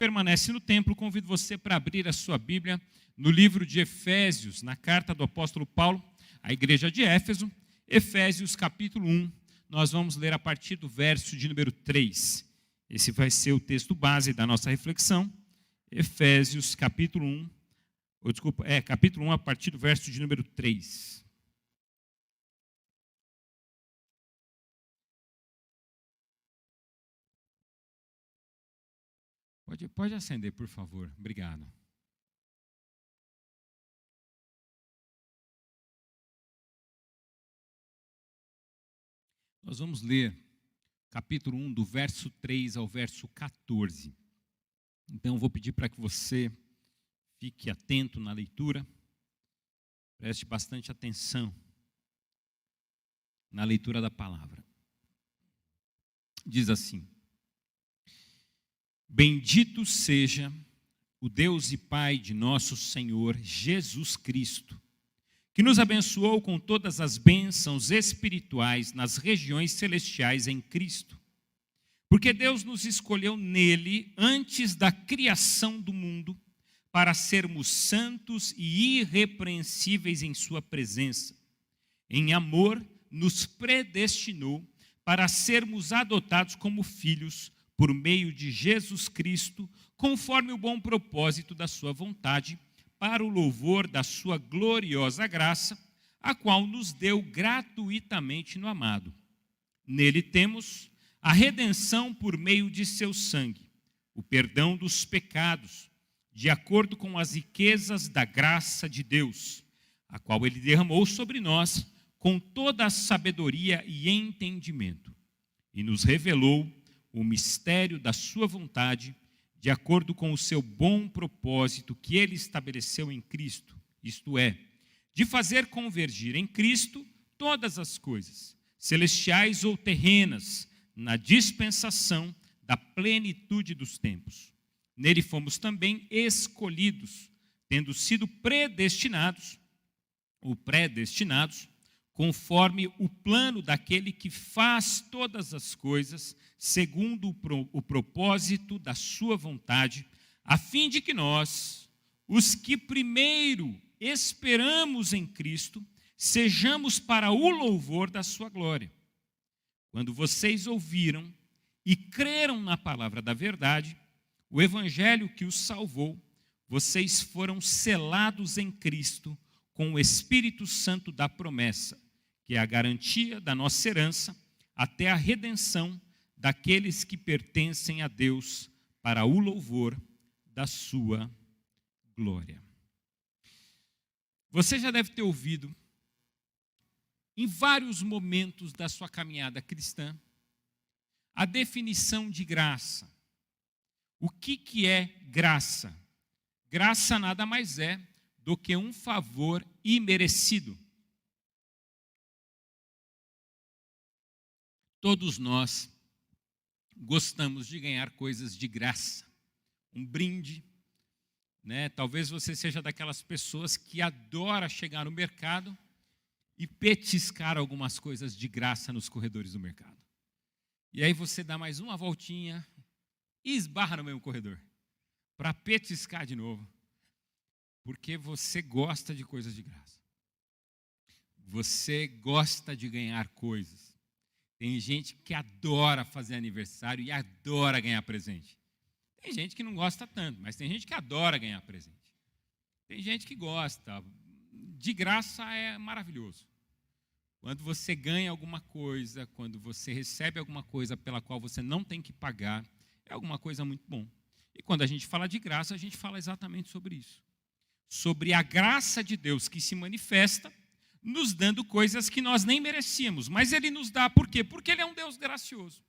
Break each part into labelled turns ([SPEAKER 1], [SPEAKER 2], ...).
[SPEAKER 1] permanece no templo, convido você para abrir a sua Bíblia no livro de Efésios, na carta do apóstolo Paulo à igreja de Éfeso, Efésios capítulo 1, nós vamos ler a partir do verso de número 3. Esse vai ser o texto base da nossa reflexão, Efésios capítulo 1, capítulo 1 a partir do verso de número 3. Pode acender, por favor. Obrigado. Nós vamos ler capítulo 1, do verso 3 ao verso 14. Então, vou pedir para que você fique atento na leitura, preste bastante atenção na leitura da palavra. Diz assim: Bendito seja o Deus e Pai de nosso Senhor Jesus Cristo, que nos abençoou com todas as bênçãos espirituais nas regiões celestiais em Cristo. Porque Deus nos escolheu nele antes da criação do mundo para sermos santos e irrepreensíveis em sua presença. Em amor, nos predestinou para sermos adotados como filhos por meio de Jesus Cristo, conforme o bom propósito da sua vontade, para o louvor da sua gloriosa graça, a qual nos deu gratuitamente no amado. Nele temos a redenção por meio de seu sangue, o perdão dos pecados, de acordo com as riquezas da graça de Deus, a qual ele derramou sobre nós com toda a sabedoria e entendimento, e nos revelou o mistério da sua vontade, de acordo com o seu bom propósito que ele estabeleceu em Cristo, isto é, de fazer convergir em Cristo todas as coisas, celestiais ou terrenas, na dispensação da plenitude dos tempos. Nele fomos também escolhidos, tendo sido predestinados, conforme o plano daquele que faz todas as coisas, segundo o propósito da sua vontade, a fim de que nós, os que primeiro esperamos em Cristo, sejamos para o louvor da sua glória. Quando vocês ouviram e creram na palavra da verdade, o evangelho que os salvou, vocês foram selados em Cristo com o Espírito Santo da promessa, que é a garantia da nossa herança até a redenção daqueles que pertencem a Deus para o louvor da sua glória. Você já deve ter ouvido, em vários momentos da sua caminhada cristã, a definição de graça. O que é graça? Graça nada mais é do que um favor imerecido. Todos nós gostamos de ganhar coisas de graça. Um brinde, né? Talvez você seja daquelas pessoas que adora chegar no mercado e petiscar algumas coisas de graça nos corredores do mercado. E aí você dá mais uma voltinha e esbarra no mesmo corredor para petiscar de novo. Porque você gosta de coisas de graça. Você gosta de ganhar coisas. Tem gente que adora fazer aniversário e adora ganhar presente. Tem gente que não gosta tanto, mas tem gente que adora ganhar presente. Tem gente que gosta. De graça é maravilhoso. Quando você ganha alguma coisa, quando você recebe alguma coisa pela qual você não tem que pagar, é alguma coisa muito bom. E quando a gente fala de graça, a gente fala exatamente sobre isso. Sobre a graça de Deus que se manifesta, nos dando coisas que nós nem merecíamos. Mas Ele nos dá por quê? Porque Ele é um Deus gracioso.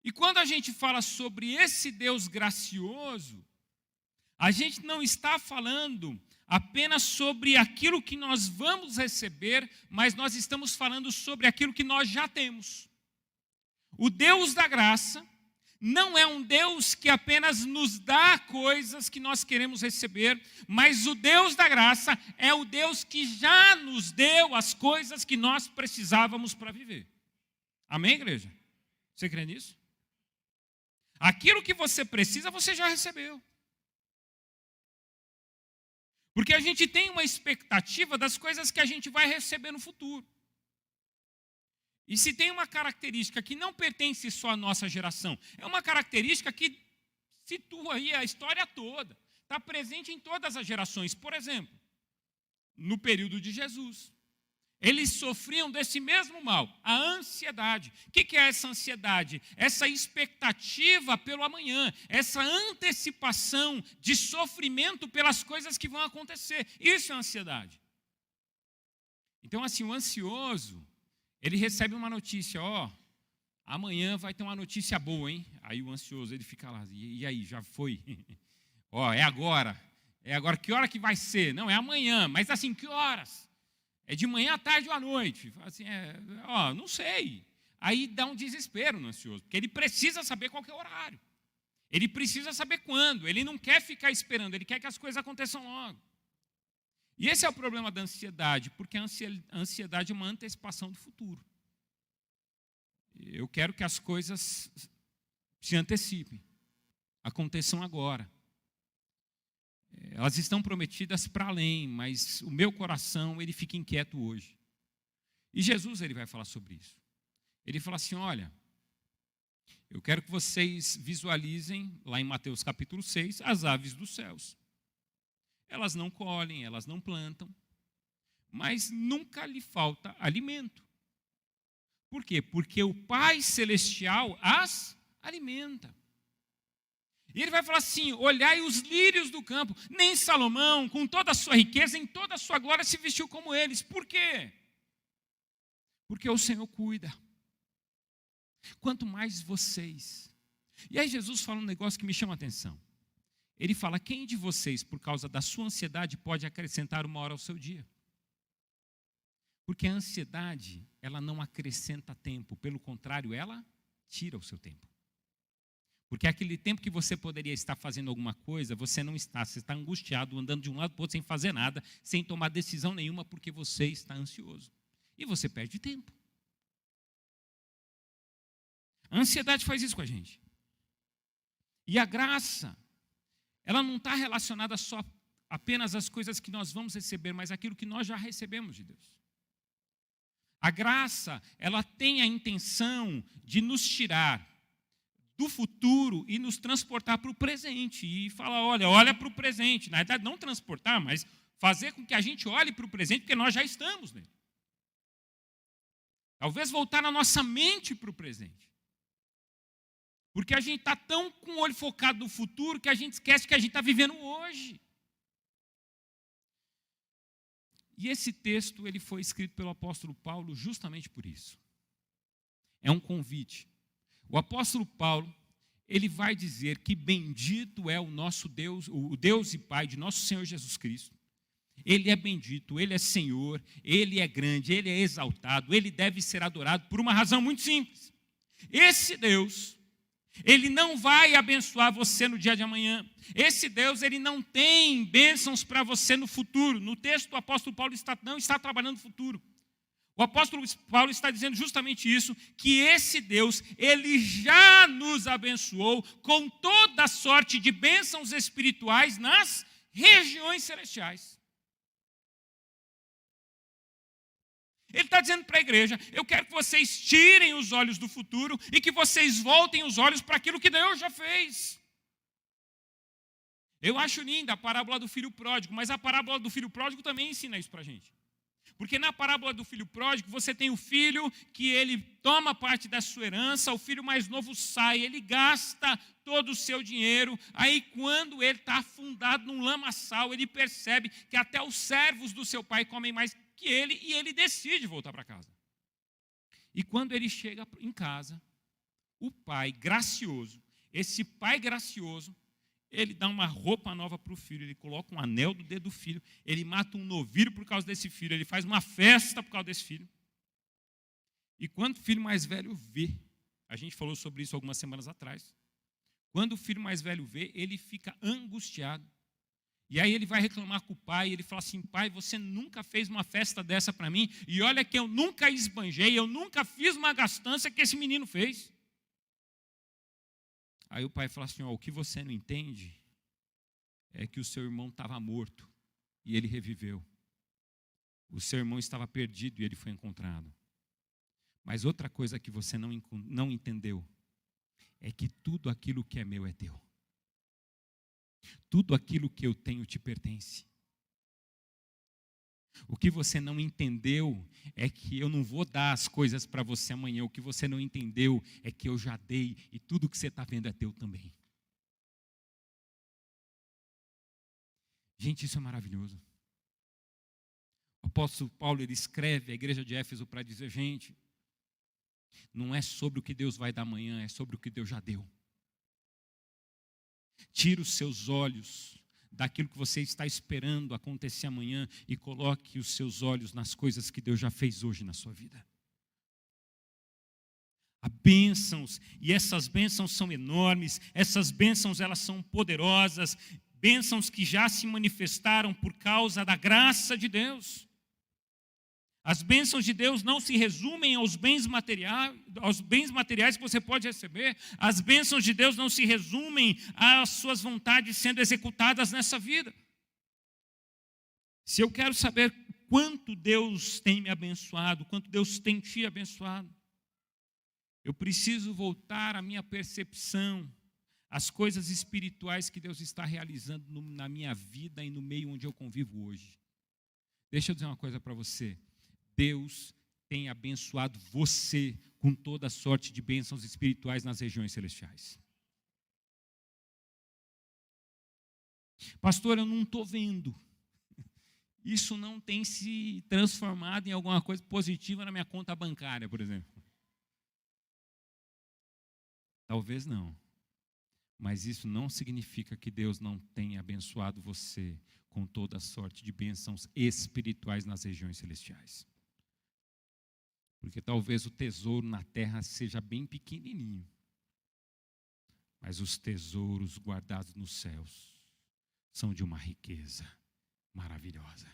[SPEAKER 1] E quando a gente fala sobre esse Deus gracioso, a gente não está falando apenas sobre aquilo que nós vamos receber, mas nós estamos falando sobre aquilo que nós já temos. O Deus da graça não é um Deus que apenas nos dá coisas que nós queremos receber, mas o Deus da graça é o Deus que já nos deu as coisas que nós precisávamos para viver. Amém, igreja? Você crê nisso? Aquilo que você precisa, você já recebeu. Porque a gente tem uma expectativa das coisas que a gente vai receber no futuro. E se tem uma característica que não pertence só à nossa geração, é uma característica que situa aí a história toda. Está presente em todas as gerações. Por exemplo, no período de Jesus, eles sofriam desse mesmo mal, a ansiedade. O que é essa ansiedade? Essa expectativa pelo amanhã, essa antecipação de sofrimento pelas coisas que vão acontecer. Isso é ansiedade. Então, assim, o ansioso, ele recebe uma notícia, amanhã vai ter uma notícia boa, hein? Aí o ansioso, ele fica lá, e aí, já foi? É agora. É agora, que hora que vai ser? Não, é amanhã, mas assim, que horas? É de manhã, à tarde ou à noite? Assim, não sei. Aí dá um desespero no ansioso, porque ele precisa saber qual que é o horário. Ele precisa saber quando. Ele não quer ficar esperando, ele quer que as coisas aconteçam logo. E esse é o problema da ansiedade, porque a ansiedade é uma antecipação do futuro. Eu quero que as coisas se antecipem, aconteçam agora. Elas estão prometidas para além, mas o meu coração, ele fica inquieto hoje. E Jesus, ele vai falar sobre isso. Ele fala assim, olha, eu quero que vocês visualizem, lá em Mateus capítulo 6, as aves dos céus. Elas não colhem, elas não plantam, mas nunca lhe falta alimento. Por quê? Porque o Pai Celestial as alimenta. E ele vai falar assim, olhai os lírios do campo, nem Salomão, com toda a sua riqueza, em toda a sua glória, se vestiu como eles. Por quê? Porque o Senhor cuida. Quanto mais vocês. E aí Jesus fala um negócio que me chama a atenção. Ele fala, quem de vocês, por causa da sua ansiedade, pode acrescentar uma hora ao seu dia? Porque a ansiedade, ela não acrescenta tempo, pelo contrário, ela tira o seu tempo. Porque aquele tempo que você poderia estar fazendo alguma coisa, você não está. Você está angustiado, andando de um lado para o outro, sem fazer nada, sem tomar decisão nenhuma, porque você está ansioso. E você perde tempo. A ansiedade faz isso com a gente. E a graça, ela não está relacionada só apenas às coisas que nós vamos receber, mas àquilo que nós já recebemos de Deus. A graça, ela tem a intenção de nos tirar do futuro e nos transportar para o presente. E falar, olha para o presente. Na verdade, não transportar, mas fazer com que a gente olhe para o presente, porque nós já estamos nele. Talvez voltar a nossa mente para o presente. Porque a gente está tão com o olho focado no futuro que a gente esquece que a gente está vivendo hoje. E esse texto, ele foi escrito pelo apóstolo Paulo justamente por isso. É um convite. O apóstolo Paulo, ele vai dizer que bendito é o nosso Deus, o Deus e Pai de nosso Senhor Jesus Cristo. Ele é bendito, Ele é Senhor, Ele é grande, Ele é exaltado, Ele deve ser adorado por uma razão muito simples. Esse Deus, Ele não vai abençoar você no dia de amanhã. Esse Deus, Ele não tem bênçãos para você no futuro. No texto, o apóstolo Paulo não está trabalhando no futuro. O apóstolo Paulo está dizendo justamente isso, que esse Deus, Ele já nos abençoou com toda sorte de bênçãos espirituais nas regiões celestiais. Ele está dizendo para a igreja, eu quero que vocês tirem os olhos do futuro e que vocês voltem os olhos para aquilo que Deus já fez. Eu acho linda a parábola do filho pródigo, mas a parábola do filho pródigo também ensina isso para a gente. Porque na parábola do filho pródigo, você tem o filho que ele toma parte da sua herança, o filho mais novo sai, ele gasta todo o seu dinheiro, aí quando ele está afundado num lamaçal, ele percebe que até os servos do seu pai comem mais que ele, e ele decide voltar para casa. E quando ele chega em casa, o pai gracioso, esse pai gracioso, ele dá uma roupa nova para o filho, ele coloca um anel do dedo do filho, ele mata um novilho por causa desse filho, ele faz uma festa por causa desse filho. E quando o filho mais velho vê, a gente falou sobre isso algumas semanas atrás, quando o filho mais velho vê, ele fica angustiado. E aí ele vai reclamar com o pai, ele fala assim, pai, você nunca fez uma festa dessa para mim, e olha que eu nunca esbanjei, eu nunca fiz uma gastança que esse menino fez. Aí o pai fala assim, o que você não entende é que o seu irmão estava morto e ele reviveu. O seu irmão estava perdido e ele foi encontrado. Mas outra coisa que você não entendeu é que tudo aquilo que é meu é teu. Tudo aquilo que eu tenho te pertence. O que você não entendeu é que eu não vou dar as coisas para você amanhã. O que você não entendeu é que eu já dei e tudo que você está vendo é teu também. Gente, isso é maravilhoso. O apóstolo Paulo, ele escreve à igreja de Éfeso para dizer, gente, não é sobre o que Deus vai dar amanhã, é sobre o que Deus já deu. Tira os seus olhos daquilo que você está esperando acontecer amanhã e coloque os seus olhos nas coisas que Deus já fez hoje na sua vida. Há bênçãos, e essas bênçãos são enormes, essas bênçãos elas são poderosas, bênçãos que já se manifestaram por causa da graça de Deus. As bênçãos de Deus não se resumem aos bens materiais que você pode receber. As bênçãos de Deus não se resumem às suas vontades sendo executadas nessa vida. Se eu quero saber quanto Deus tem me abençoado, quanto Deus tem te abençoado, eu preciso voltar à minha percepção, às coisas espirituais que Deus está realizando na minha vida e no meio onde eu convivo hoje. Deixa eu dizer uma coisa para você. Deus tem abençoado você com toda sorte de bênçãos espirituais nas regiões celestiais. Pastor, eu não estou vendo. Isso não tem se transformado em alguma coisa positiva na minha conta bancária, por exemplo. Talvez não. Mas isso não significa que Deus não tenha abençoado você com toda sorte de bênçãos espirituais nas regiões celestiais. Porque talvez o tesouro na terra seja bem pequenininho. Mas os tesouros guardados nos céus são de uma riqueza maravilhosa.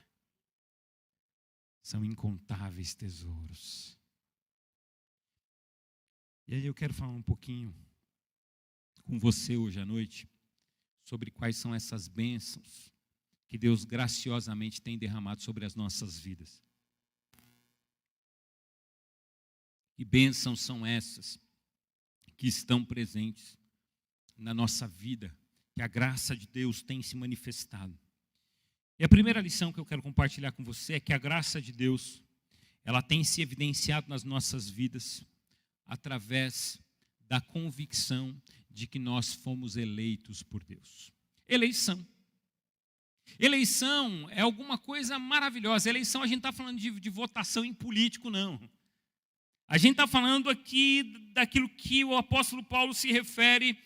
[SPEAKER 1] São incontáveis tesouros. E aí eu quero falar um pouquinho com você hoje à noite sobre quais são essas bênçãos que Deus graciosamente tem derramado sobre as nossas vidas. Que bênçãos são essas que estão presentes na nossa vida, que a graça de Deus tem se manifestado. E a primeira lição que eu quero compartilhar com você é que a graça de Deus, ela tem se evidenciado nas nossas vidas através da convicção de que nós fomos eleitos por Deus. Eleição. Eleição é alguma coisa maravilhosa. Eleição, a gente não está falando de votação em político, não. A gente está falando aqui daquilo que o apóstolo Paulo se refere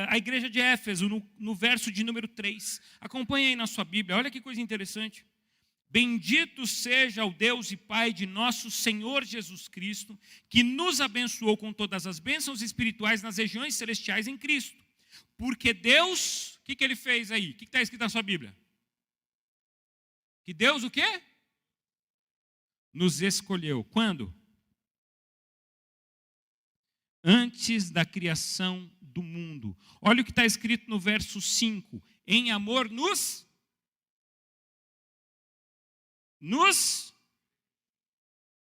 [SPEAKER 1] à igreja de Éfeso, no verso de número 3. Acompanhe aí na sua Bíblia, olha que coisa interessante. Bendito seja o Deus e Pai de nosso Senhor Jesus Cristo, que nos abençoou com todas as bênçãos espirituais nas regiões celestiais em Cristo. Porque Deus, o que ele fez aí? O que está escrito na sua Bíblia? Que Deus o quê? Nos escolheu. Quando? Antes da criação do mundo. Olha o que está escrito no verso 5. Em amor nos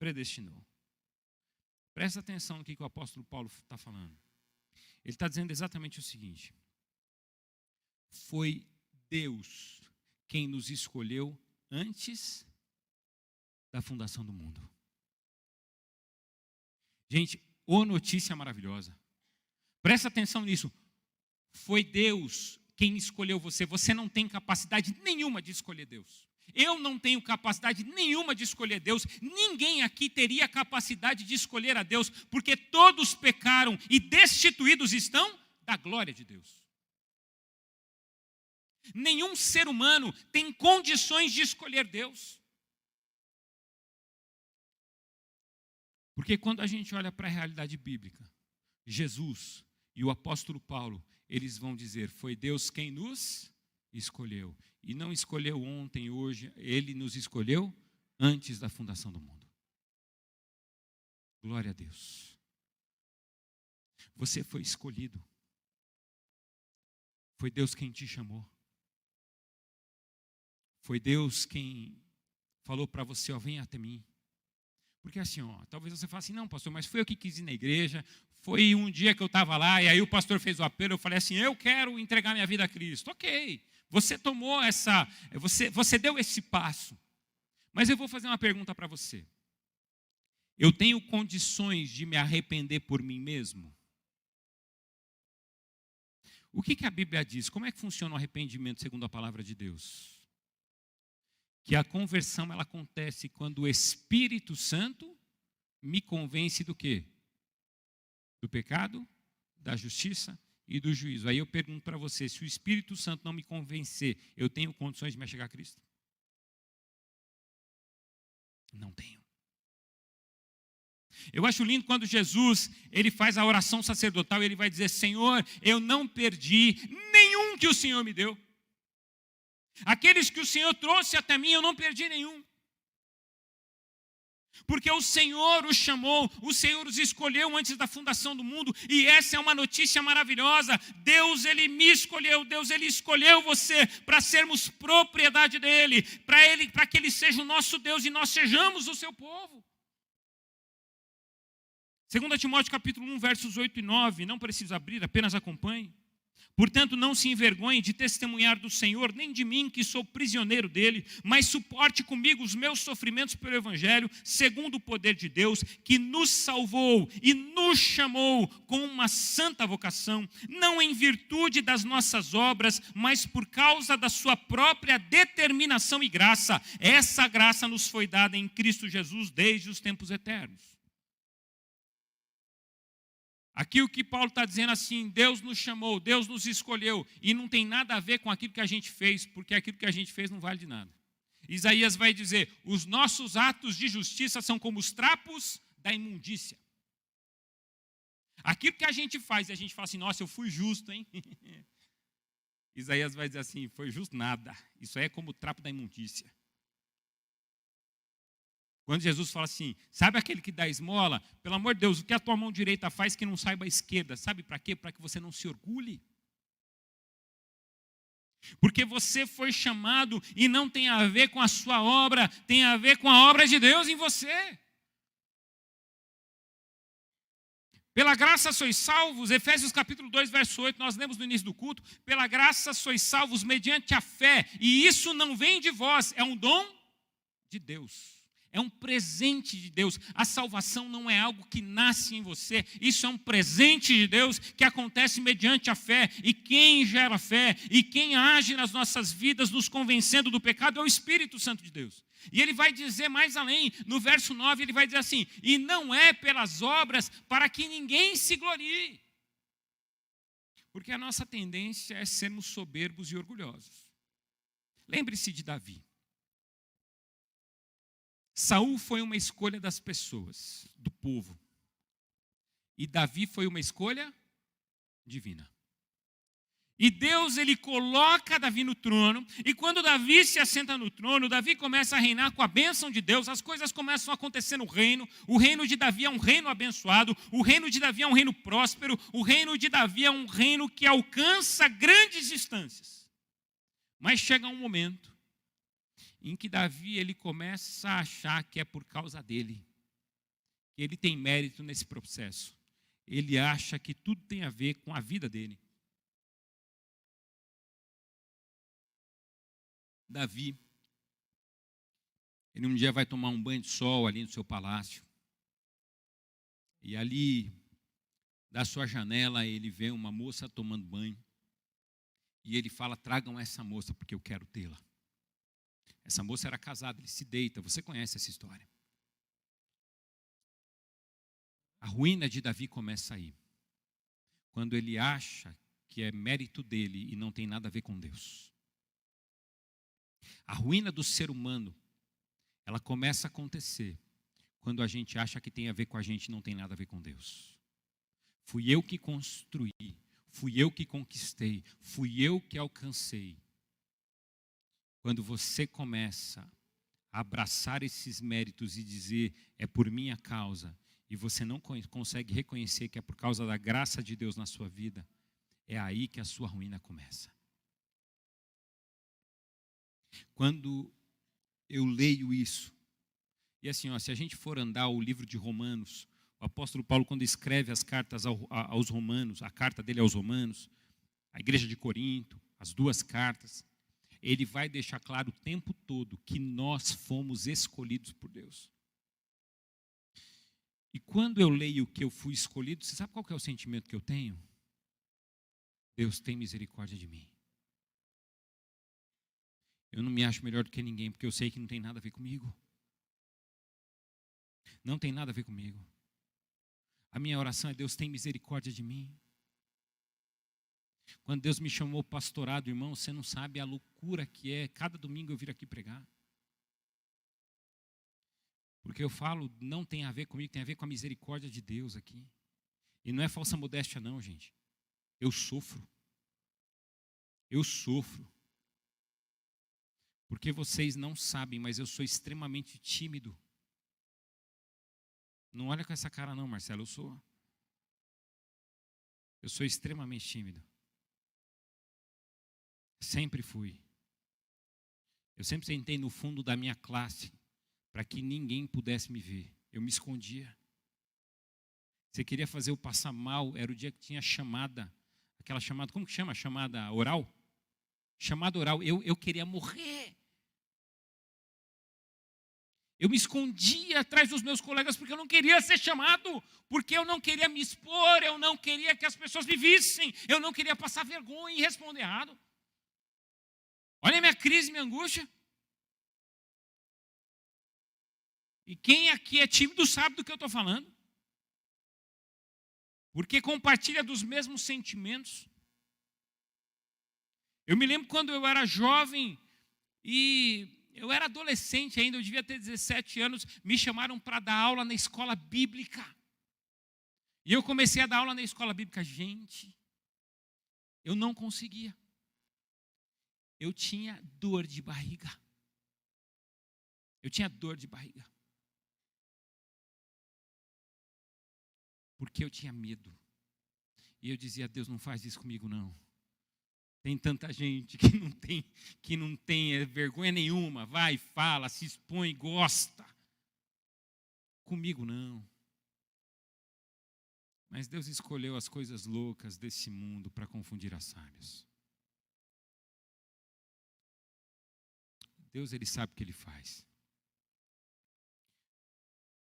[SPEAKER 1] predestinou. Presta atenção no que o apóstolo Paulo está falando. Ele está dizendo exatamente o seguinte. Foi Deus quem nos escolheu antes da fundação do mundo. Gente, ô notícia maravilhosa. Presta atenção nisso. Foi Deus quem escolheu você. Você não tem capacidade nenhuma de escolher Deus. Eu não tenho capacidade nenhuma de escolher Deus. Ninguém aqui teria capacidade de escolher a Deus, porque todos pecaram e destituídos estão da glória de Deus. Nenhum ser humano tem condições de escolher Deus. Porque quando a gente olha para a realidade bíblica, Jesus e o apóstolo Paulo, eles vão dizer, foi Deus quem nos escolheu. E não escolheu ontem, hoje, Ele nos escolheu antes da fundação do mundo. Glória a Deus. Você foi escolhido. Foi Deus quem te chamou. Foi Deus quem falou para você, ó, vem até mim. Porque assim, ó, talvez você fale assim, não, pastor, mas foi eu que quis ir na igreja, foi um dia que eu estava lá, e aí o pastor fez o apelo, eu falei assim, eu quero entregar minha vida a Cristo. Ok, você tomou você deu esse passo. Mas eu vou fazer uma pergunta para você. Eu tenho condições de me arrepender por mim mesmo? O que a Bíblia diz? Como é que funciona o arrependimento segundo a palavra de Deus? Que a conversão ela acontece quando o Espírito Santo me convence do quê? Do pecado, da justiça e do juízo. Aí eu pergunto para você, se o Espírito Santo não me convencer, eu tenho condições de me achegar a Cristo? Não tenho. Eu acho lindo quando Jesus, ele faz a oração sacerdotal e ele vai dizer, Senhor, eu não perdi nenhum que o Senhor me deu. Aqueles que o Senhor trouxe até mim, eu não perdi nenhum. Porque o Senhor os chamou, o Senhor os escolheu antes da fundação do mundo, e essa é uma notícia maravilhosa. Deus, Ele me escolheu, Deus, Ele escolheu você para sermos propriedade dEle, para que Ele seja o nosso Deus e nós sejamos o seu povo. 2 Timóteo capítulo 1, versos 8 e 9, não preciso abrir, apenas acompanhe. Portanto, não se envergonhe de testemunhar do Senhor, nem de mim, que sou prisioneiro dele, mas suporte comigo os meus sofrimentos pelo Evangelho, segundo o poder de Deus, que nos salvou e nos chamou com uma santa vocação, não em virtude das nossas obras, mas por causa da sua própria determinação e graça. Essa graça nos foi dada em Cristo Jesus desde os tempos eternos. Aqui o que Paulo está dizendo assim, Deus nos chamou, Deus nos escolheu, e não tem nada a ver com aquilo que a gente fez, porque aquilo que a gente fez não vale de nada. Isaías vai dizer, os nossos atos de justiça são como os trapos da imundícia. Aquilo que a gente faz, e a gente fala assim, nossa, eu fui justo, hein? Isaías vai dizer assim, foi justo nada, isso aí é como o trapo da imundícia. Quando Jesus fala assim, sabe aquele que dá esmola? Pelo amor de Deus, o que a tua mão direita faz que não saiba a esquerda? Sabe para quê? Para que você não se orgulhe. Porque você foi chamado e não tem a ver com a sua obra, tem a ver com a obra de Deus em você. Pela graça sois salvos, Efésios capítulo 2, verso 8, nós lemos no início do culto, pela graça sois salvos mediante a fé, e isso não vem de vós, é um dom de Deus. É um presente de Deus. A salvação não é algo que nasce em você. Isso é um presente de Deus que acontece mediante a fé. E quem gera fé e quem age nas nossas vidas nos convencendo do pecado é o Espírito Santo de Deus. E ele vai dizer mais além, no verso 9, ele vai dizer assim, e não é pelas obras para que ninguém se glorie. Porque a nossa tendência é sermos soberbos e orgulhosos. Lembre-se de Davi. Saul foi uma escolha das pessoas, do povo. E Davi foi uma escolha divina. E Deus, ele coloca Davi no trono, e quando Davi se assenta no trono, Davi começa a reinar com a bênção de Deus, as coisas começam a acontecer no reino, o reino de Davi é um reino abençoado, o reino de Davi é um reino próspero, o reino de Davi é um reino que alcança grandes distâncias. Mas chega um momento em que Davi ele começa a achar que é por causa dele, que ele tem mérito nesse processo. Ele acha que tudo tem a ver com a vida dele. Davi, ele um dia vai tomar um banho de sol ali no seu palácio, e ali, da sua janela, ele vê uma moça tomando banho, e ele fala, tragam essa moça, porque eu quero tê-la. Essa moça era casada, ele se deita, você conhece essa história. A ruína de Davi começa aí, quando ele acha que é mérito dele e não tem nada a ver com Deus. A ruína do ser humano, ela começa a acontecer quando a gente acha que tem a ver com a gente e não tem nada a ver com Deus. Fui eu que construí, fui eu que conquistei, fui eu que alcancei. Quando você começa a abraçar esses méritos e dizer, é por minha causa, e você não consegue reconhecer que é por causa da graça de Deus na sua vida, é aí que a sua ruína começa. Quando eu leio isso, e assim, se a gente for andar o livro de Romanos, o apóstolo Paulo, quando escreve as cartas aos Romanos, a carta dele aos Romanos, a igreja de Corinto, as duas cartas, ele vai deixar claro o tempo todo que nós fomos escolhidos por Deus. E quando eu leio que eu fui escolhido, você sabe qual que é o sentimento que eu tenho? Deus tem misericórdia de mim. Eu não me acho melhor do que ninguém, porque eu sei que não tem nada a ver comigo. Não tem nada a ver comigo. A minha oração é: Deus tem misericórdia de mim. Quando Deus me chamou pastorado, irmão, você não sabe a loucura que é cada domingo eu vir aqui pregar. Porque eu falo, não tem a ver comigo, tem a ver com a misericórdia de Deus aqui. E não é falsa modéstia não, gente. Eu sofro. Eu sofro. Porque vocês não sabem, mas eu sou extremamente tímido. Não olha com essa cara não, Marcelo, eu sou. Eu sou extremamente tímido. Sempre fui. Eu sempre sentei no fundo da minha classe para que ninguém pudesse me ver. Eu me escondia. Você queria fazer eu passar mal, era o dia que tinha chamada, aquela chamada, como que chama? Chamada oral? Chamada oral. Eu queria morrer. Eu me escondia atrás dos meus colegas porque eu não queria ser chamado, porque eu não queria me expor, eu não queria que as pessoas me vissem, eu não queria passar vergonha e responder errado. Olha a minha crise, minha angústia. E quem aqui é tímido sabe do que eu estou falando. Porque compartilha dos mesmos sentimentos. Eu me lembro quando eu era jovem e eu era adolescente ainda, eu devia ter 17 anos, me chamaram para dar aula na escola bíblica. E eu comecei a dar aula na escola bíblica. Gente, eu não conseguia. Eu tinha dor de barriga. Eu tinha dor de barriga. Porque eu tinha medo. E eu dizia: Deus, não faz isso comigo não. Tem tanta gente que não tem vergonha nenhuma, vai, fala, se expõe, gosta. Comigo não. Mas Deus escolheu as coisas loucas desse mundo para confundir as sábias. Deus, Ele sabe o que Ele faz.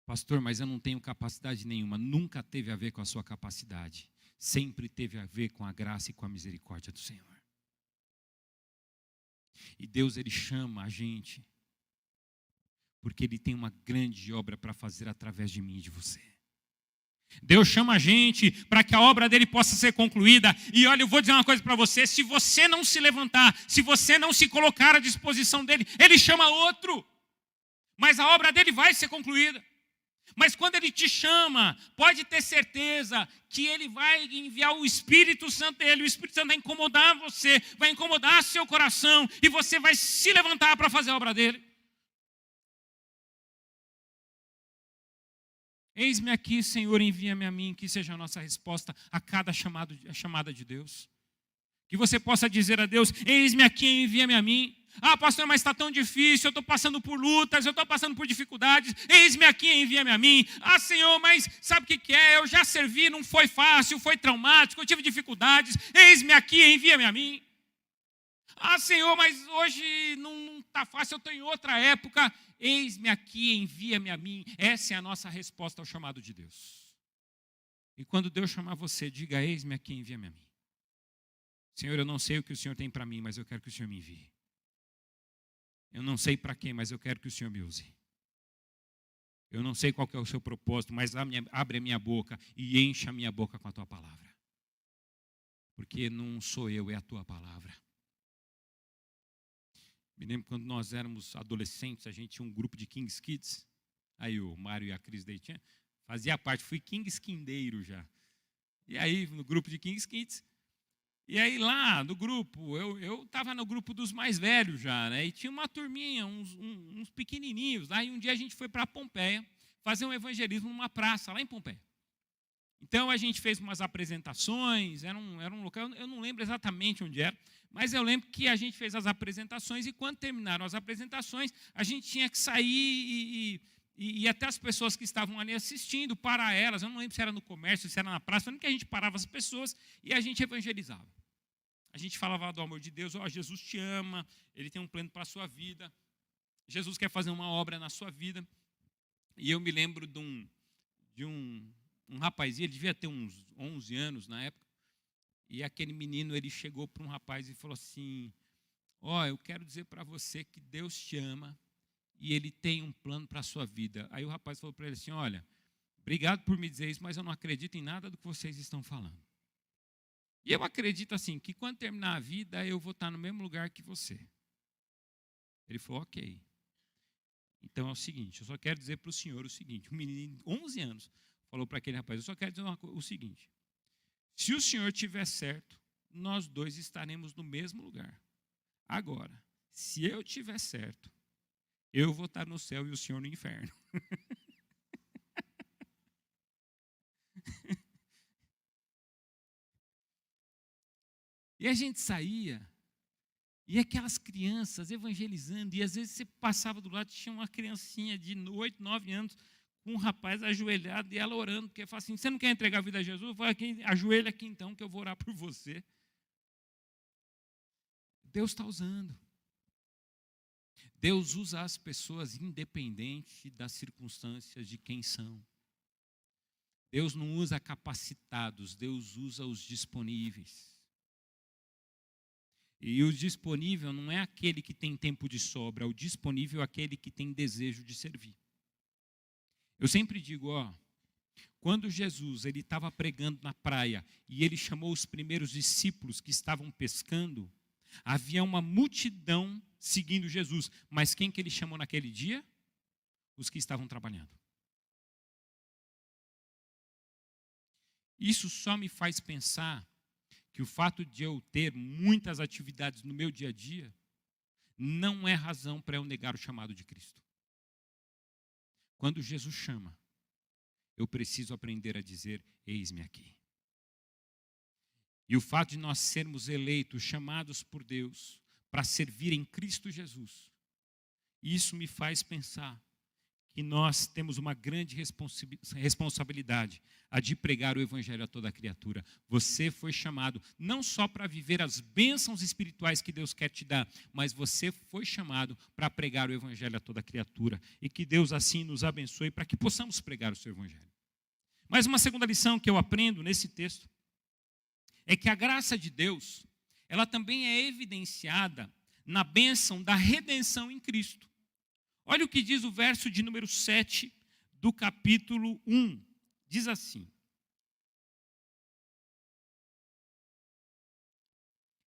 [SPEAKER 1] Pastor, mas eu não tenho capacidade nenhuma. Nunca teve a ver com a sua capacidade. Sempre teve a ver com a graça e com a misericórdia do Senhor. E Deus, Ele chama a gente, porque Ele tem uma grande obra para fazer através de mim e de você. Deus chama a gente para que a obra dele possa ser concluída. E olha, eu vou dizer uma coisa para você: se você não se levantar, se você não se colocar à disposição dele, ele chama outro. Mas a obra dele vai ser concluída. Mas quando ele te chama, pode ter certeza que ele vai enviar o Espírito Santo dele. O Espírito Santo vai incomodar você, vai incomodar seu coração, e você vai se levantar para fazer a obra dele. Eis-me aqui, Senhor, envia-me a mim, que seja a nossa resposta a cada chamada de Deus. Que você possa dizer a Deus: eis-me aqui, envia-me a mim. Ah, pastor, mas está tão difícil, eu estou passando por lutas, eu estou passando por dificuldades. Eis-me aqui, envia-me a mim. Ah, Senhor, mas sabe o que é? Eu já servi, não foi fácil, foi traumático, eu tive dificuldades. Eis-me aqui, envia-me a mim. Ah, Senhor, mas hoje não está fácil, eu estou em outra época. Eis-me aqui, envia-me a mim. Essa é a nossa resposta ao chamado de Deus. E quando Deus chamar você, diga: eis-me aqui, envia-me a mim. Senhor, eu não sei o que o Senhor tem para mim, mas eu quero que o Senhor me envie. Eu não sei para quem, mas eu quero que o Senhor me use. Eu não sei qual que é o seu propósito, mas abre a minha boca e encha a minha boca com a tua palavra. Porque não sou eu, é a tua palavra. Me lembro quando nós éramos adolescentes, a gente tinha um grupo de Kings Kids. Aí o Mário e a Cris daí fazia parte, fui Kings Kindeiro já. E aí no grupo de Kings Kids. E aí lá no grupo, eu estava no grupo dos mais velhos já, né? E tinha uma turminha, uns pequenininhos. Aí um dia a gente foi para Pompeia fazer um evangelismo numa praça, lá em Pompeia. Então, a gente fez umas apresentações, era um local, eu não lembro exatamente onde era, mas eu lembro que a gente fez as apresentações, e quando terminaram as apresentações, a gente tinha que sair e até as pessoas que estavam ali assistindo, parar elas, eu não lembro se era no comércio, se era na praça, lembro que a gente parava as pessoas e a gente evangelizava. A gente falava do amor de Deus, Jesus te ama, Ele tem um plano para a sua vida, Jesus quer fazer uma obra na sua vida. E eu me lembro de um rapazinho, ele devia ter uns 11 anos na época, e aquele menino, ele chegou para um rapaz e falou assim, eu quero dizer para você que Deus te ama e Ele tem um plano para a sua vida. Aí o rapaz falou para ele assim, olha, obrigado por me dizer isso, mas eu não acredito em nada do que vocês estão falando. E eu acredito assim, que quando terminar a vida, eu vou estar no mesmo lugar que você. Ele falou, ok. Então é o seguinte, eu só quero dizer para o senhor o seguinte, um menino de 11 anos falou para aquele rapaz, eu só quero dizer o seguinte, se o senhor tiver certo, nós dois estaremos no mesmo lugar. Agora, se eu tiver certo, eu vou estar no céu e o senhor no inferno. E a gente saía, e aquelas crianças evangelizando, e às vezes você passava do lado, tinha uma criancinha de 8, 9 anos, com um rapaz ajoelhado, e ela orando, porque fala assim, você não quer entregar a vida a Jesus? Fala aqui, ajoelha aqui então, que eu vou orar por você. Deus está usando. Deus usa as pessoas independente das circunstâncias de quem são. Deus não usa capacitados, Deus usa os disponíveis. E o disponível não é aquele que tem tempo de sobra, o disponível é aquele que tem desejo de servir. Eu sempre digo, quando Jesus ele estava pregando na praia e ele chamou os primeiros discípulos que estavam pescando, havia uma multidão seguindo Jesus, mas quem que ele chamou naquele dia? Os que estavam trabalhando. Isso só me faz pensar que o fato de eu ter muitas atividades no meu dia a dia não é razão para eu negar o chamado de Cristo. Quando Jesus chama, eu preciso aprender a dizer, eis-me aqui. E o fato de nós sermos eleitos, chamados por Deus, para servir em Cristo Jesus, isso me faz pensar que nós temos uma grande responsabilidade, a de pregar o Evangelho a toda criatura. Você foi chamado não só para viver as bênçãos espirituais que Deus quer te dar, mas você foi chamado para pregar o Evangelho a toda criatura. E que Deus assim nos abençoe para que possamos pregar o seu Evangelho. Mas uma segunda lição que eu aprendo nesse texto é que a graça de Deus, ela também é evidenciada na bênção da redenção em Cristo. Olha o que diz o verso de número 7 do capítulo 1. Diz assim: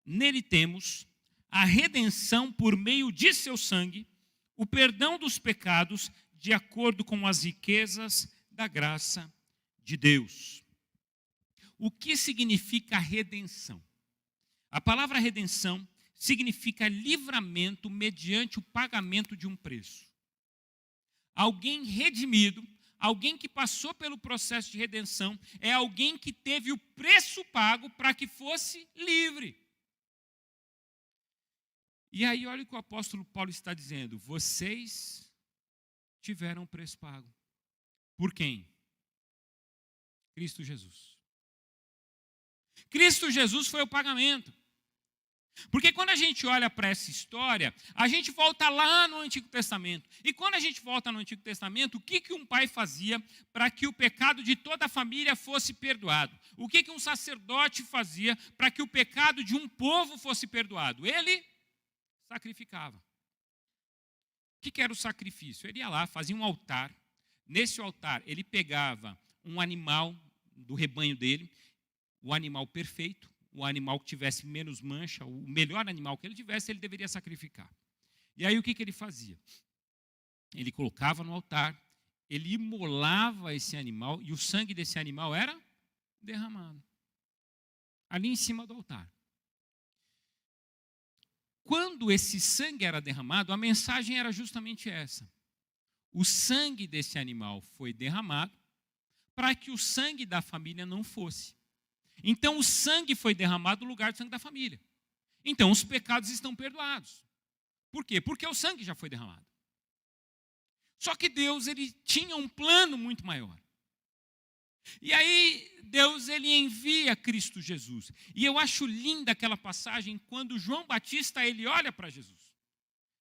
[SPEAKER 1] nele temos a redenção por meio de seu sangue, o perdão dos pecados, de acordo com as riquezas da graça de Deus. O que significa redenção? A palavra redenção significa livramento mediante o pagamento de um preço. Alguém redimido, alguém que passou pelo processo de redenção, é alguém que teve o preço pago para que fosse livre. E aí olha o que o apóstolo Paulo está dizendo, vocês tiveram o preço pago. Por quem? Cristo Jesus. Cristo Jesus foi o pagamento. Porque quando a gente olha para essa história, a gente volta lá no Antigo Testamento. E quando a gente volta no Antigo Testamento, o que um pai fazia para que o pecado de toda a família fosse perdoado? O que um sacerdote fazia para que o pecado de um povo fosse perdoado? Ele sacrificava. O que era o sacrifício? Ele ia lá, fazia um altar. Nesse altar, ele pegava um animal do rebanho dele, o animal perfeito, o animal que tivesse menos mancha, o melhor animal que ele tivesse, ele deveria sacrificar. E aí o que ele fazia? Ele colocava no altar, ele imolava esse animal e o sangue desse animal era derramado. Ali em cima do altar. Quando esse sangue era derramado, a mensagem era justamente essa. o sangue desse animal foi derramado para que o sangue da família não fosse. Então, o sangue foi derramado no lugar do sangue da família. Então, os pecados estão perdoados. Por quê? Porque o sangue já foi derramado. Só que Deus, ele tinha um plano muito maior. E aí, Deus, ele envia Cristo Jesus. E eu acho linda aquela passagem quando João Batista, ele olha para Jesus.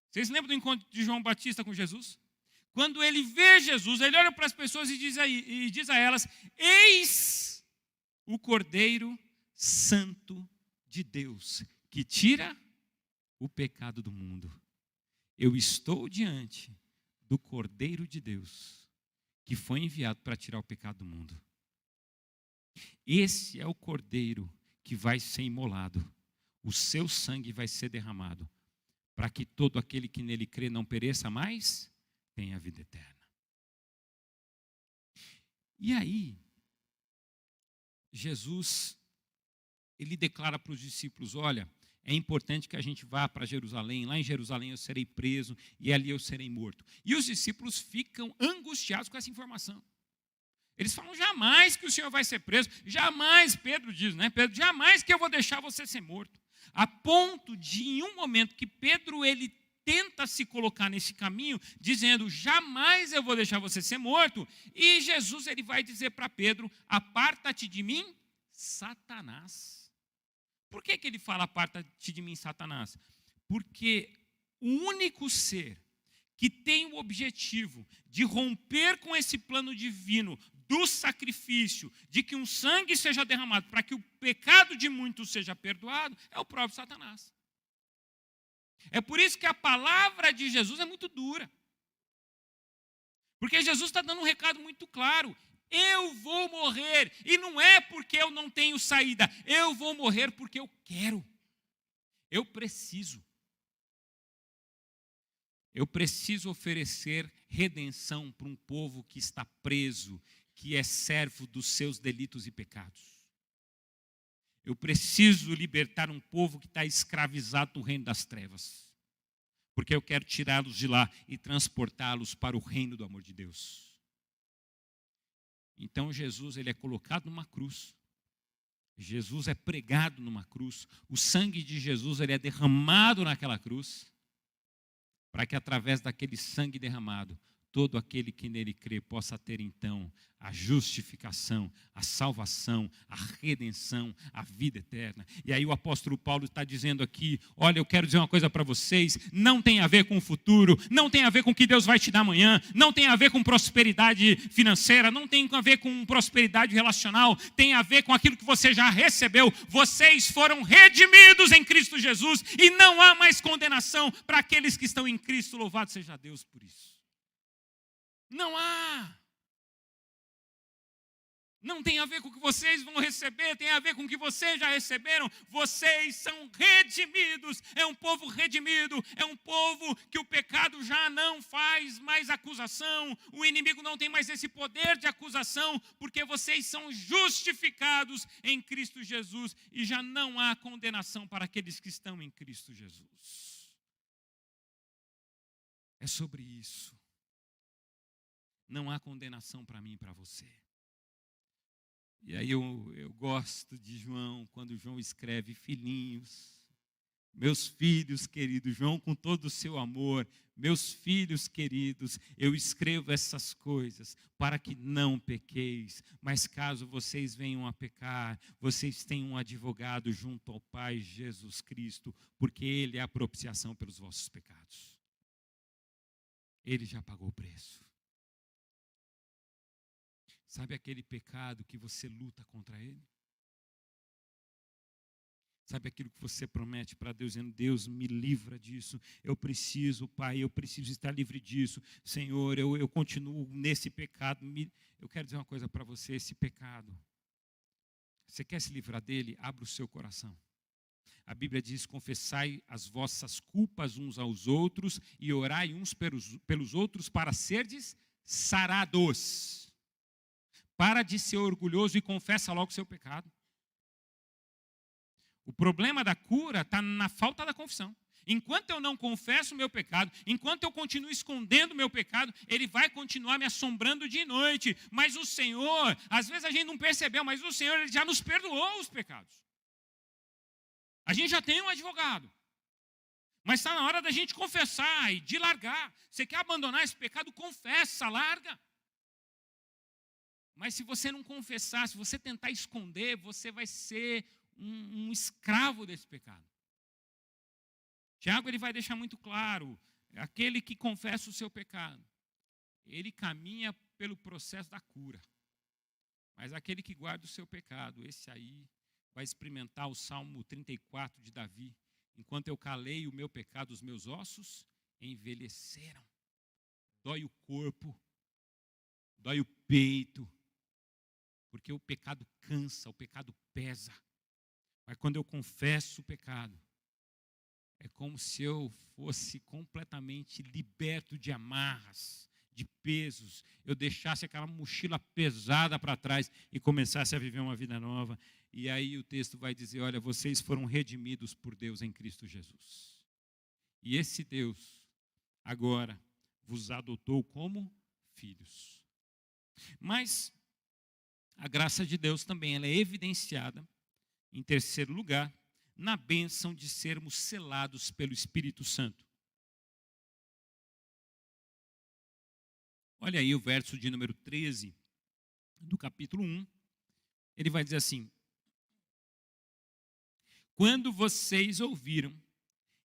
[SPEAKER 1] Vocês lembram do encontro de João Batista com Jesus? Quando ele vê Jesus, ele olha para as pessoas e diz a elas: eis o Cordeiro Santo de Deus, que tira o pecado do mundo. Eu estou diante do Cordeiro de Deus, que foi enviado para tirar o pecado do mundo. Esse é o Cordeiro que vai ser imolado. O seu sangue vai ser derramado, para que todo aquele que nele crê não pereça, mas tenha a vida eterna. E aí, Jesus, ele declara para os discípulos: olha, é importante que a gente vá para Jerusalém, lá em Jerusalém eu serei preso e ali eu serei morto. E os discípulos ficam angustiados com essa informação. Eles falam: jamais que o Senhor vai ser preso, jamais, Pedro diz, né? Pedro, jamais que eu vou deixar você ser morto. A ponto de, em um momento que Pedro, ele tenta se colocar nesse caminho, dizendo: jamais eu vou deixar você ser morto. E Jesus, ele vai dizer para Pedro: aparta-te de mim, Satanás. Por que ele fala aparta-te de mim, Satanás? Porque o único ser que tem o objetivo de romper com esse plano divino do sacrifício, de que um sangue seja derramado para que o pecado de muitos seja perdoado, é o próprio Satanás. É por isso que a palavra de Jesus é muito dura. Porque Jesus está dando um recado muito claro: eu vou morrer, e não é porque eu não tenho saída, eu vou morrer porque eu quero, eu preciso. Eu preciso oferecer redenção para um povo que está preso, que é servo dos seus delitos e pecados. Eu preciso libertar um povo que está escravizado no reino das trevas, porque eu quero tirá-los de lá e transportá-los para o reino do amor de Deus. Então Jesus, ele é colocado numa cruz. Jesus é pregado numa cruz. O sangue de Jesus, ele é derramado naquela cruz, para que através daquele sangue derramado, todo aquele que nele crê possa ter então a justificação, a salvação, a redenção, a vida eterna. E aí o apóstolo Paulo está dizendo aqui: olha, eu quero dizer uma coisa para vocês, não tem a ver com o futuro, não tem a ver com o que Deus vai te dar amanhã, não tem a ver com prosperidade financeira, não tem a ver com prosperidade relacional, tem a ver com aquilo que você já recebeu. Vocês foram redimidos em Cristo Jesus e não há mais condenação para aqueles que estão em Cristo. Louvado seja Deus por isso. Não há. Não tem a ver com o que vocês vão receber, tem a ver com o que vocês já receberam. Vocês são redimidos, é um povo redimido, é um povo que o pecado já não faz mais acusação, o inimigo não tem mais esse poder de acusação, porque vocês são justificados em Cristo Jesus e já não há condenação para aqueles que estão em Cristo Jesus. É sobre isso. Não há condenação para mim e para você. E aí eu gosto de João, quando João escreve: filhinhos, meus filhos queridos, João com todo o seu amor, meus filhos queridos, eu escrevo essas coisas para que não pequeis, mas caso vocês venham a pecar, vocês têm um advogado junto ao Pai, Jesus Cristo, porque Ele é a propiciação pelos vossos pecados. Ele já pagou o preço. Sabe aquele pecado que você luta contra ele? Sabe aquilo que você promete para Deus, dizendo: Deus, me livra disso, eu preciso, Pai, eu preciso estar livre disso. Senhor, eu continuo nesse pecado. Eu quero dizer uma coisa para você: esse pecado, você quer se livrar dele? Abra o seu coração. A Bíblia diz: confessai as vossas culpas uns aos outros e orai uns pelos outros para serdes sarados. Para de ser orgulhoso e confessa logo o seu pecado. O problema da cura está na falta da confissão. Enquanto eu não confesso o meu pecado, enquanto eu continuo escondendo o meu pecado, ele vai continuar me assombrando de noite. Mas o Senhor, às vezes a gente não percebeu, mas o Senhor ele já nos perdoou os pecados. A gente já tem um advogado. Mas está na hora da gente confessar e de largar. Você quer abandonar esse pecado? Confessa, larga. Mas se você não confessar, se você tentar esconder, você vai ser um escravo desse pecado. Tiago ele vai deixar muito claro, aquele que confessa o seu pecado, ele caminha pelo processo da cura. Mas aquele que guarda o seu pecado, esse aí vai experimentar o Salmo 34 de Davi. Enquanto eu calei o meu pecado, os meus ossos envelheceram. Dói o corpo, dói o peito, porque o pecado cansa, o pecado pesa. Mas quando eu confesso o pecado, é como se eu fosse completamente liberto de amarras, de pesos. Eu deixasse aquela mochila pesada para trás e começasse a viver uma vida nova. E aí o texto vai dizer, olha, vocês foram redimidos por Deus em Cristo Jesus. E esse Deus, agora, vos adotou como filhos. Mas a graça de Deus também ela é evidenciada, em terceiro lugar, na bênção de sermos selados pelo Espírito Santo. Olha aí o verso de número 13 do capítulo 1. Ele vai dizer assim: quando vocês ouviram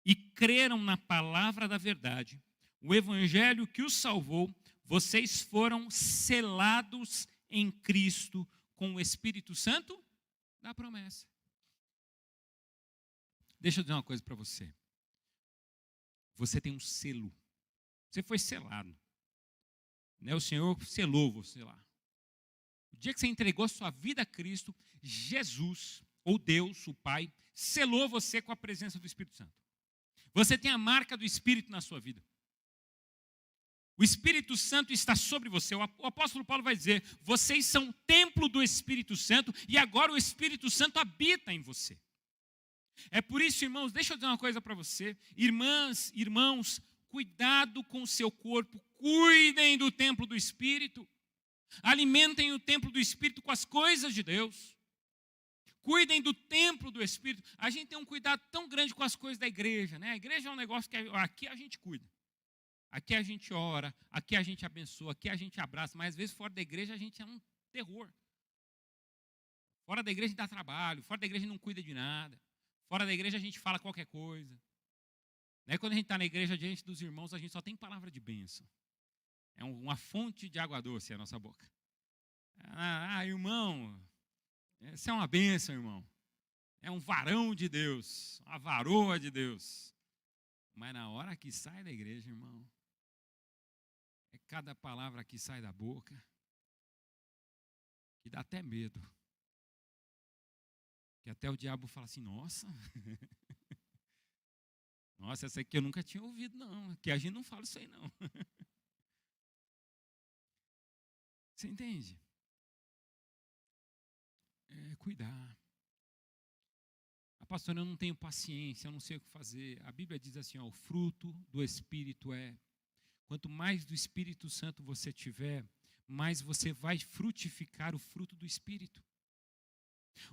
[SPEAKER 1] e creram na palavra da verdade, o evangelho que os salvou, vocês foram selados em Cristo com o Espírito Santo da promessa. Deixa eu dizer uma coisa para você. Você tem um selo. Você foi selado. O Senhor selou você lá. O dia que você entregou sua vida a Cristo, Jesus, ou Deus, o Pai, selou você com a presença do Espírito Santo. Você tem a marca do Espírito na sua vida. O Espírito Santo está sobre você. O apóstolo Paulo vai dizer, vocês são templo do Espírito Santo e agora o Espírito Santo habita em você. É por isso, irmãos, deixa eu dizer uma coisa para você. Irmãs, irmãos, cuidado com o seu corpo. Cuidem do templo do Espírito. Alimentem o templo do Espírito com as coisas de Deus. Cuidem do templo do Espírito. A gente tem um cuidado tão grande com as coisas da igreja, né? A igreja é um negócio que aqui a gente cuida. Aqui a gente ora, aqui a gente abençoa, aqui a gente abraça. Mas às vezes fora da igreja a gente é um terror. Fora da igreja a gente dá trabalho. Fora da igreja a gente não cuida de nada. Fora da igreja a gente fala qualquer coisa. Quando a gente está na igreja diante dos irmãos, a gente só tem palavra de bênção. É uma fonte de água doce a nossa boca. Irmão, você é uma bênção, irmão. É um varão de Deus, uma varoa de Deus. Mas na hora que sai da igreja, irmão, é cada palavra que sai da boca que dá até medo. Que até o diabo fala assim, nossa, nossa, essa aqui eu nunca tinha ouvido, não. Que a gente não fala isso aí, não. Você entende? Cuidar. Pastor, eu não tenho paciência, eu não sei o que fazer. A Bíblia diz assim, o fruto do Espírito é, quanto mais do Espírito Santo você tiver, mais você vai frutificar o fruto do Espírito.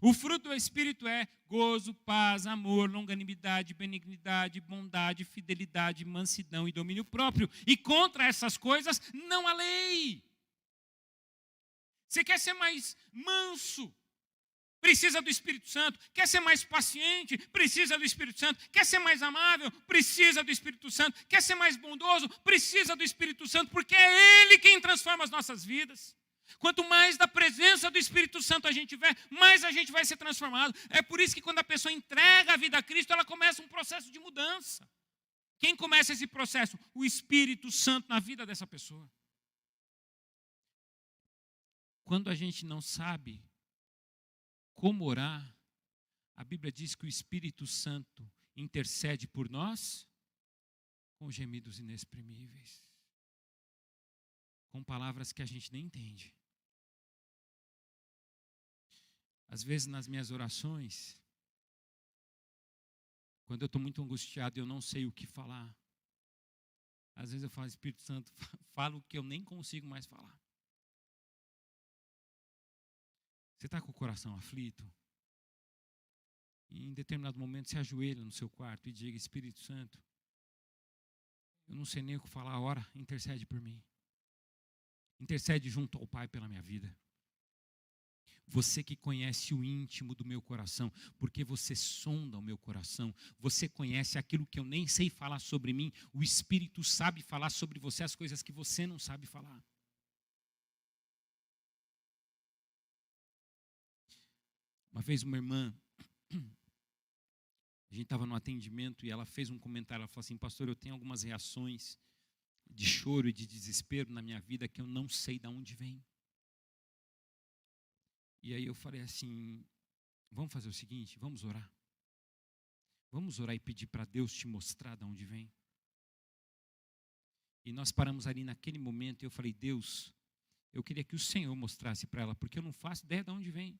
[SPEAKER 1] O fruto do Espírito é gozo, paz, amor, longanimidade, benignidade, bondade, fidelidade, mansidão e domínio próprio. E contra essas coisas não há lei. Você quer ser mais manso? Precisa do Espírito Santo. Quer ser mais paciente? Precisa do Espírito Santo. Quer ser mais amável? Precisa do Espírito Santo. Quer ser mais bondoso? Precisa do Espírito Santo, porque é Ele quem transforma as nossas vidas. Quanto mais da presença do Espírito Santo a gente tiver, mais a gente vai ser transformado. É por isso que quando a pessoa entrega a vida a Cristo, ela começa um processo de mudança. Quem começa esse processo? O Espírito Santo na vida dessa pessoa. Quando a gente não sabe como orar, a Bíblia diz que o Espírito Santo intercede por nós com gemidos inexprimíveis, com palavras que a gente nem entende. Às vezes nas minhas orações, Quando eu estou muito angustiado e eu não sei o que falar, às vezes eu falo, Espírito Santo, falo o que eu nem consigo mais falar. Você está com o coração aflito? E em determinado momento se ajoelha no seu quarto e diga, Espírito Santo, eu não sei nem o que falar, ora, intercede por mim. Intercede junto ao Pai pela minha vida. Você que conhece o íntimo do meu coração, porque você sonda o meu coração, você conhece aquilo que eu nem sei falar sobre mim, o Espírito sabe falar sobre você as coisas que você não sabe falar. Uma vez uma irmã, a gente estava no atendimento e ela fez um comentário, ela falou assim, pastor, eu tenho algumas reações de choro e de desespero na minha vida que eu não sei de onde vem. E aí eu falei assim, vamos fazer o seguinte, vamos orar. Vamos orar e pedir para Deus te mostrar de onde vem. E nós paramos ali naquele momento e eu falei, Deus, eu queria que o Senhor mostrasse para ela, porque eu não faço ideia de onde vem.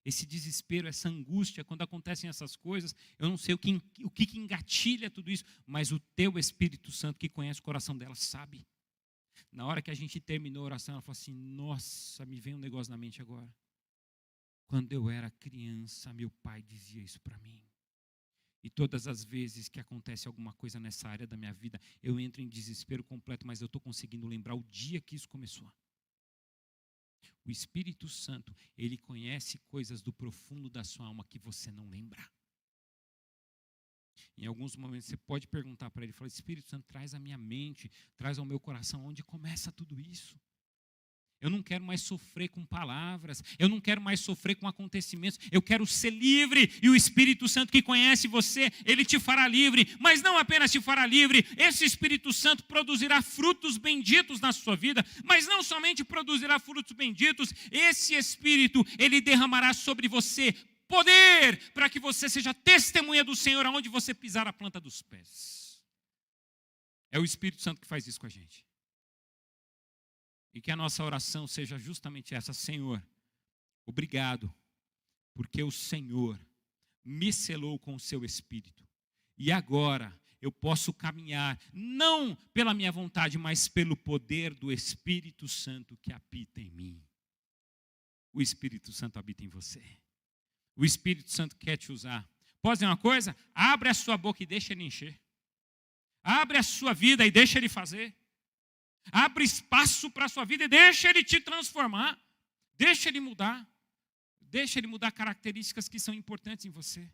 [SPEAKER 1] Esse desespero, essa angústia, quando acontecem essas coisas, eu não sei o que engatilha tudo isso, mas o teu Espírito Santo, que conhece o coração dela, sabe. Na hora que a gente terminou a oração, ela falou assim, nossa, me vem um negócio na mente agora. Quando eu era criança, meu pai dizia isso para mim. E todas as vezes que acontece alguma coisa nessa área da minha vida, eu entro em desespero completo, mas eu estou conseguindo lembrar o dia que isso começou. O Espírito Santo, ele conhece coisas do profundo da sua alma que você não lembra. Em alguns momentos você pode perguntar para ele, falar, Espírito Santo, traz à minha mente, traz ao meu coração onde começa tudo isso. Eu não quero mais sofrer com palavras, eu não quero mais sofrer com acontecimentos, eu quero ser livre, e o Espírito Santo que conhece você, ele te fará livre, mas não apenas te fará livre, esse Espírito Santo produzirá frutos benditos na sua vida, mas não somente produzirá frutos benditos, esse Espírito, ele derramará sobre você poder, para que você seja testemunha do Senhor, aonde você pisar a planta dos pés. É o Espírito Santo que faz isso com a gente. E que a nossa oração seja justamente essa, Senhor, obrigado, porque o Senhor me selou com o seu Espírito. E agora eu posso caminhar, não pela minha vontade, mas pelo poder do Espírito Santo que habita em mim. O Espírito Santo habita em você. O Espírito Santo quer te usar. Posso dizer uma coisa? Abre a sua boca e deixa ele encher. Abre a sua vida e deixa ele fazer. Abre espaço para a sua vida e deixa ele te transformar. Deixa ele mudar. Deixa ele mudar características que são importantes em você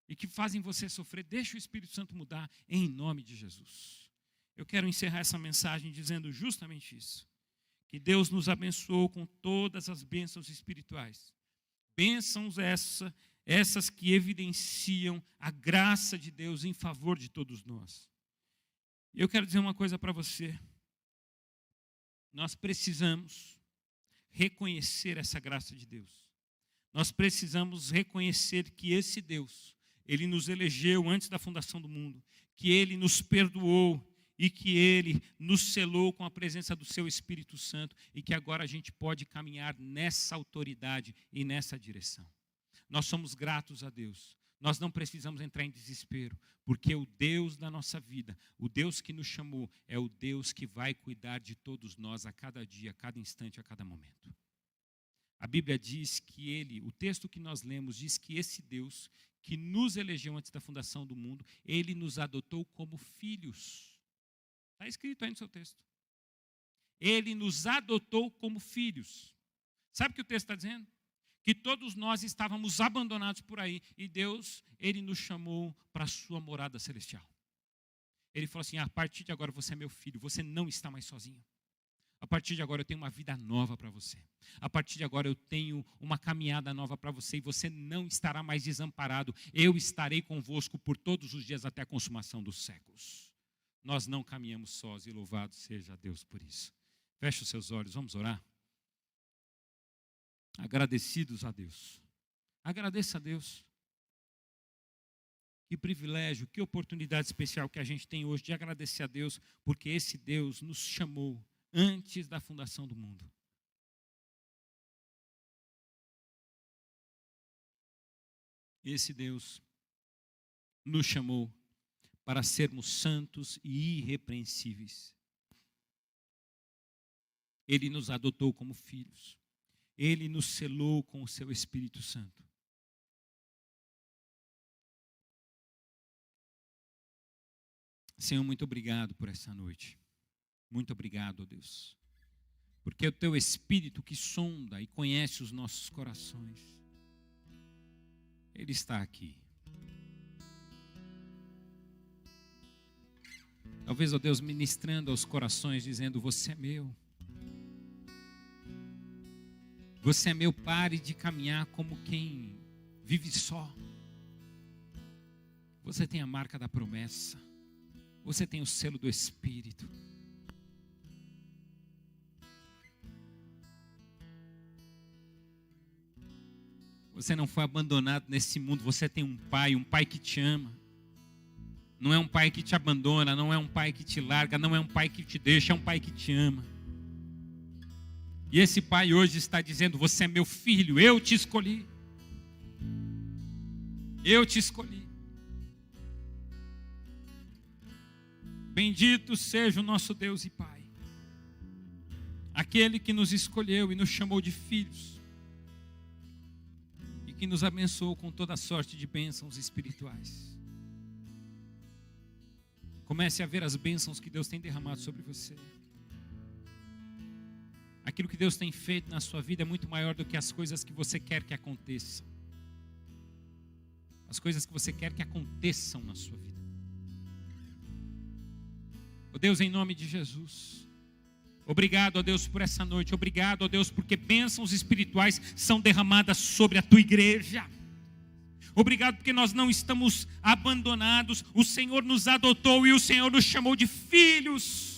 [SPEAKER 1] e que fazem você sofrer. Deixa o Espírito Santo mudar em nome de Jesus. Eu quero encerrar essa mensagem dizendo justamente isso. Que Deus nos abençoou com todas as bênçãos espirituais. Bênçãos essas que evidenciam a graça de Deus em favor de todos nós. Eu quero dizer uma coisa para você. Nós precisamos reconhecer essa graça de Deus. Nós precisamos reconhecer que esse Deus, ele nos elegeu antes da fundação do mundo, que ele nos perdoou e que ele nos selou com a presença do seu Espírito Santo e que agora a gente pode caminhar nessa autoridade e nessa direção. Nós somos gratos a Deus. Nós não precisamos entrar em desespero, porque o Deus da nossa vida, o Deus que nos chamou, é o Deus que vai cuidar de todos nós a cada dia, a cada instante, a cada momento. A Bíblia diz que ele, o texto que nós lemos, diz que esse Deus que nos elegeu antes da fundação do mundo, ele nos adotou como filhos. Está escrito aí no seu texto. Ele nos adotou como filhos. Sabe o que o texto está dizendo? Que todos nós estávamos abandonados por aí e Deus, ele nos chamou para a sua morada celestial. Ele falou assim, a partir de agora você é meu filho, você não está mais sozinho. A partir de agora eu tenho uma vida nova para você. A partir de agora eu tenho uma caminhada nova para você e você não estará mais desamparado. Eu estarei convosco por todos os dias até a consumação dos séculos. Nós não caminhamos sós e louvado seja Deus por isso. Feche os seus olhos, vamos orar. Agradecidos a Deus. Agradeça a Deus. Que privilégio, que oportunidade especial que a gente tem hoje de agradecer a Deus, porque esse Deus nos chamou antes da fundação do mundo. Esse Deus nos chamou para sermos santos e irrepreensíveis. Ele nos adotou como filhos. Ele nos selou com o seu Espírito Santo. Senhor, muito obrigado por essa noite. Muito obrigado, ó Deus. Porque é o teu Espírito que sonda e conhece os nossos corações. Ele está aqui. Talvez, ó Deus, ministrando aos corações, dizendo: você é meu. Você é meu, pare de caminhar como quem vive só. Você tem a marca da promessa. Você tem o selo do Espírito. Você não foi abandonado nesse mundo. Você tem um pai que te ama. Não é um pai que te abandona, não é um pai que te larga, não é um pai que te deixa, é um pai que te ama. E esse pai hoje está dizendo: você é meu filho, eu te escolhi. Eu te escolhi. Bendito seja o nosso Deus e Pai, aquele que nos escolheu e nos chamou de filhos, e que nos abençoou com toda sorte de bênçãos espirituais. Comece a ver as bênçãos que Deus tem derramado sobre você. Aquilo que Deus tem feito na sua vida é muito maior do que as coisas que você quer que aconteçam. As coisas que você quer que aconteçam na sua vida. Ó Deus, em nome de Jesus, obrigado, ó Deus, por essa noite. Obrigado, ó Deus, porque bênçãos espirituais são derramadas sobre a tua igreja. Obrigado porque nós não estamos abandonados. O Senhor nos adotou e o Senhor nos chamou de filhos.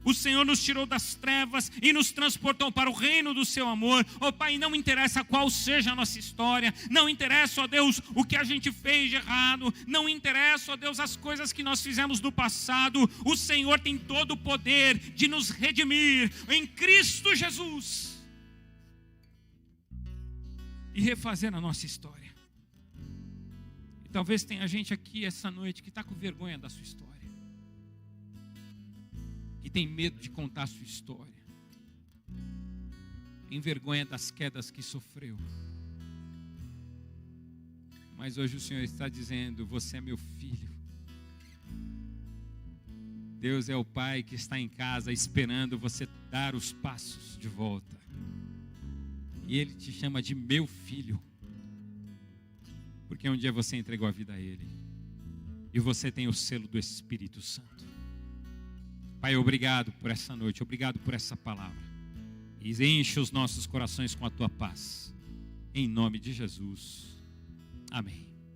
[SPEAKER 1] O Senhor nos tirou das trevas e nos transportou para o reino do seu amor. Ó Pai, não interessa qual seja a nossa história, não interessa, ó Deus, o que a gente fez de errado, não interessa, ó Deus, as coisas que nós fizemos no passado. O Senhor tem todo o poder de nos redimir em Cristo Jesus e refazer a nossa história. E talvez tenha gente aqui essa noite que está com vergonha da sua história, que tem medo de contar a sua história, tem vergonha das quedas que sofreu. Mas hoje o Senhor está dizendo: você é meu filho. Deus é o Pai que está em casa esperando você dar os passos de volta. E Ele te chama de meu filho, porque um dia você entregou a vida a Ele, e você tem o selo do Espírito Santo. Pai, obrigado por essa noite, obrigado por essa palavra. E enche os nossos corações com a tua paz. Em nome de Jesus. Amém.